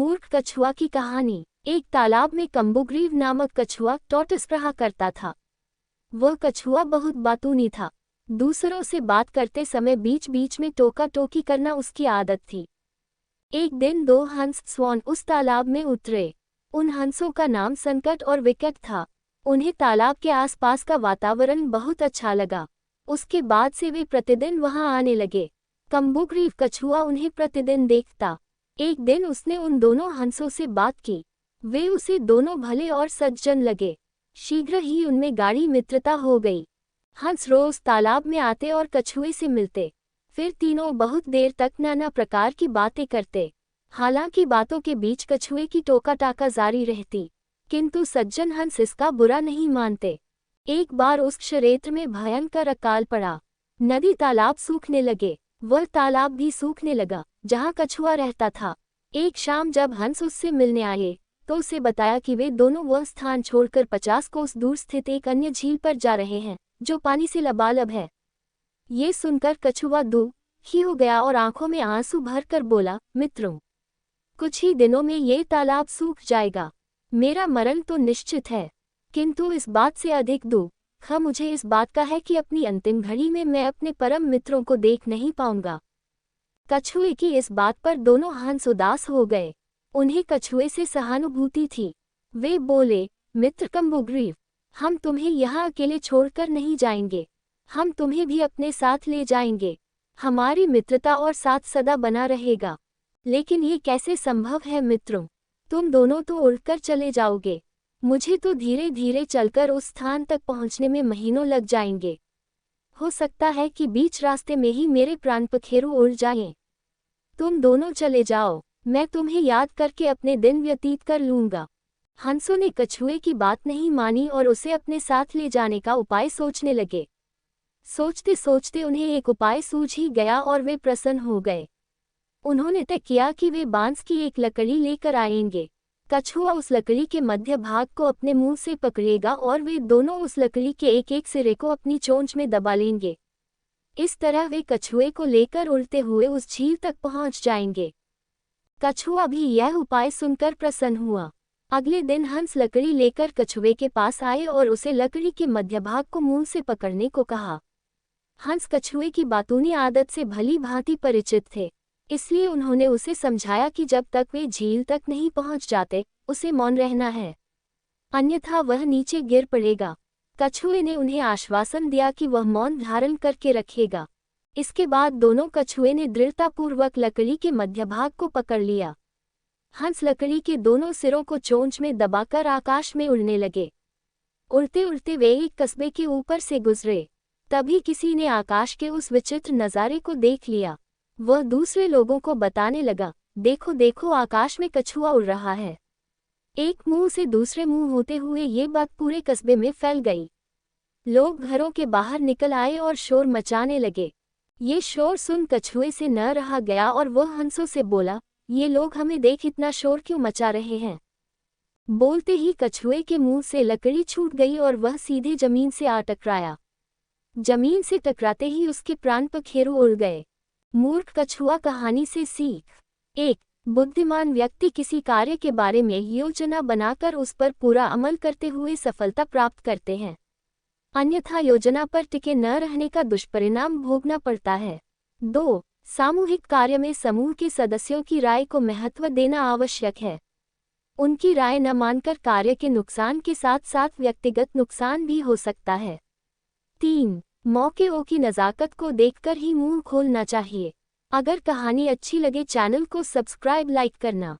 मूर्ख कछुआ की कहानी। एक तालाब में कम्बुग्रीव नामक कछुआ टॉर्टस रहा करता था। वह कछुआ बहुत बातूनी था। दूसरों से बात करते समय बीच बीच में टोका टोकी करना उसकी आदत थी। एक दिन दो हंस स्वॉन उस तालाब में उतरे। उन हंसों का नाम संकट और विकट था। उन्हें तालाब के आसपास का वातावरण बहुत अच्छा लगा। उसके बाद से वे प्रतिदिन वहां आने लगे। कम्बुग्रीव कछुआ उन्हें प्रतिदिन देखता। एक दिन उसने उन दोनों हंसों से बात की। वे उसे दोनों भले और सज्जन लगे। शीघ्र ही उनमें गाढ़ी मित्रता हो गई। हंस रोज तालाब में आते और कछुए से मिलते। फिर तीनों बहुत देर तक नाना प्रकार की बातें करते। हालांकि बातों के बीच कछुए की टोका टाका जारी रहती, किंतु सज्जन हंस इसका बुरा नहीं मानते। एक बार उस क्षेत्र में भयंकर अकाल पड़ा। नदी तालाब सूखने लगे। वह तालाब भी सूखने लगा जहाँ कछुआ रहता था। एक शाम जब हंस उससे मिलने आए तो उसे बताया कि वे दोनों वह स्थान छोड़कर 50 कोस दूर स्थित एक अन्य झील पर जा रहे हैं जो पानी से लबालब है। ये सुनकर कछुआ दुखी हो गया और आंखों में आंसू भरकर बोला, मित्रों, कुछ ही दिनों में ये तालाब सूख जाएगा। मेरा मरण तो निश्चित है, किंतु इस बात से अधिक दुख मुझे इस बात का है कि अपनी अंतिम घड़ी में मैं अपने परम मित्रों को देख नहीं पाऊंगा। कछुए की इस बात पर दोनों हंस उदास हो गए। उन्हें कछुए से सहानुभूति थी। वे बोले, मित्र कम्बुग्रीव, हम तुम्हें यहाँ अकेले छोड़कर नहीं जाएंगे। हम तुम्हें भी अपने साथ ले जाएंगे। हमारी मित्रता और साथ सदा बना रहेगा। लेकिन ये कैसे संभव है मित्रों? तुम दोनों तो उड़कर चले जाओगे। मुझे तो धीरे धीरे चलकर उस स्थान तक पहुँचने में महीनों लग जाएंगे। हो सकता है कि बीच रास्ते में ही मेरे प्राण पखेरु उड़ जाएं। तुम दोनों चले जाओ, मैं तुम्हें याद करके अपने दिन व्यतीत कर लूंगा। हंसों ने कछुए की बात नहीं मानी और उसे अपने साथ ले जाने का उपाय सोचने लगे। सोचते सोचते उन्हें एक उपाय सूझ ही गया और वे प्रसन्न हो गए। उन्होंने तय किया कि वे बांस की एक लकड़ी लेकर आएंगे। कछुआ उस लकड़ी के मध्य भाग को अपने मुंह से पकड़ेगा और वे दोनों उस लकड़ी के एक एक सिरे को अपनी चोंच में दबा लेंगे। इस तरह वे कछुए को लेकर उड़ते हुए उस झील तक पहुंच जाएंगे। कछुआ भी यह उपाय सुनकर प्रसन्न हुआ। अगले दिन हंस लकड़ी लेकर कछुए के पास आए और उसे लकड़ी के मध्य भाग को मुंह से पकड़ने को कहा। हंस कछुए की बातूनी आदत से भली भांति परिचित थे, इसलिए उन्होंने उसे समझाया कि जब तक वे झील तक नहीं पहुंच जाते उसे मौन रहना है, अन्यथा वह नीचे गिर पड़ेगा। कछुए ने उन्हें आश्वासन दिया कि वह मौन धारण करके रखेगा। इसके बाद दोनों कछुए ने दृढ़तापूर्वक लकड़ी के मध्य भाग को पकड़ लिया। हंस लकड़ी के दोनों सिरों को चोंच में दबाकर आकाश में उड़ने लगे। उड़ते उड़ते वे एक कस्बे के ऊपर से गुजरे। तभी किसी ने आकाश के उस विचित्र नज़ारे को देख लिया। वह दूसरे लोगों को बताने लगा, देखो देखो, आकाश में कछुआ उड़ रहा है। एक मुंह से दूसरे मुंह होते हुए ये बात पूरे कस्बे में फैल गई। लोग घरों के बाहर निकल आए और शोर मचाने लगे। ये शोर सुन कछुए से न रहा गया और वह हंसों से बोला, ये लोग हमें देख इतना शोर क्यों मचा रहे हैं? बोलते ही कछुए के मुंह से लकड़ी छूट गई और वह सीधे जमीन से आ टकराया। जमीन से टकराते ही उसके प्राण पखेरु उड़ गए। मूर्ख कछुआ कहानी से सीख। 1. बुद्धिमान व्यक्ति किसी कार्य के बारे में योजना बनाकर उस पर पूरा अमल करते हुए सफलता प्राप्त करते हैं, अन्यथा योजना पर टिके न रहने का दुष्परिणाम भोगना पड़ता है। 2. सामूहिक कार्य में समूह के सदस्यों की राय को महत्व देना आवश्यक है। उनकी राय न मानकर कार्य के नुकसान के साथ साथ व्यक्तिगत नुकसान भी हो सकता है। 3. मौके की नज़ाकत को देखकर ही मुंह खोलना चाहिए। अगर कहानी अच्छी लगे चैनल को सब्सक्राइब लाइक करना।